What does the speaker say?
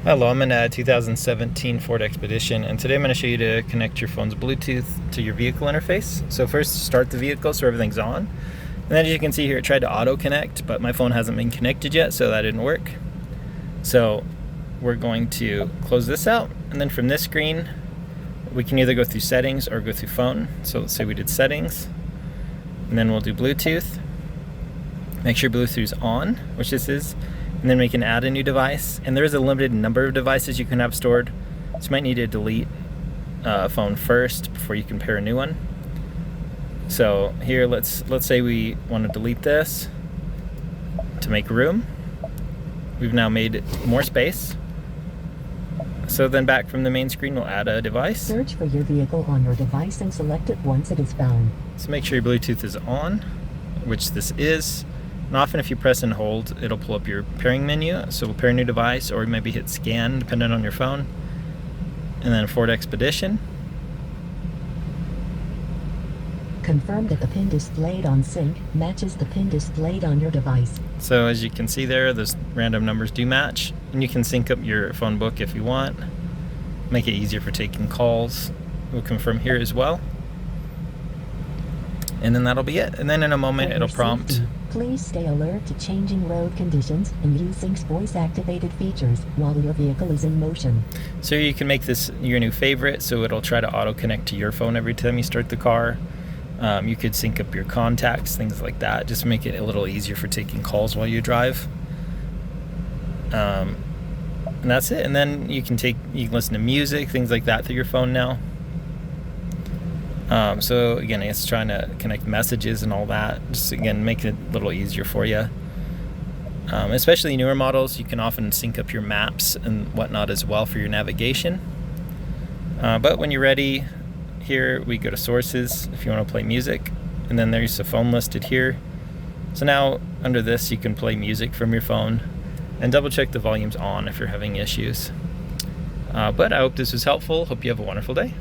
Hello, I'm in a 2017 Ford Expedition, and today I'm going to show you to connect your phone's Bluetooth to your vehicle interface. So first, start the vehicle so everything's on. And then as you can see here, it tried to auto-connect, but my phone hasn't been connected yet, so that didn't work. So we're going to close this out, and then from this screen, we can either go through settings or go through phone. So let's say we did settings, and then we'll do Bluetooth. Make sure Bluetooth's on, which this is. And then we can add a new device, and there is a limited number of devices you can have stored, so you might need to delete a phone first before you can pair a new one. So here, let's say we want to delete this to make room. We've now made more space. So then back from the main screen, we'll add a device. Search for your vehicle on your device and select it once it is found. So make sure your Bluetooth is on, which this is. And often if you press and hold, it'll pull up your pairing menu. So we'll pair a new device, or maybe hit scan, depending on your phone. And then Ford Expedition. Confirm that the pin displayed on sync matches the pin displayed on your device. So as you can see there, those random numbers do match. And you can sync up your phone book if you want. Make it easier for taking calls. We'll confirm here as well. And then that'll be it. And then in a moment, it'll prompt. Please stay alert to changing road conditions and use Sync's voice-activated features while your vehicle is in motion. So you can make this your new favorite, so it'll try to auto-connect to your phone every time you start the car. You could sync up your contacts, things like that. Just make it a little easier for taking calls while you drive. And that's it. And then you can listen to music, things like that through your phone now. So again, it's trying to connect messages and all that. Just again, make it a little easier for you. Especially newer models, you can often sync up your maps and whatnot as well for your navigation. But when you're ready, here we go to sources if you want to play music, and then there's a phone listed here. So now under this, you can play music from your phone, and double check the volume's on if you're having issues. But I hope this was helpful. Hope you have a wonderful day.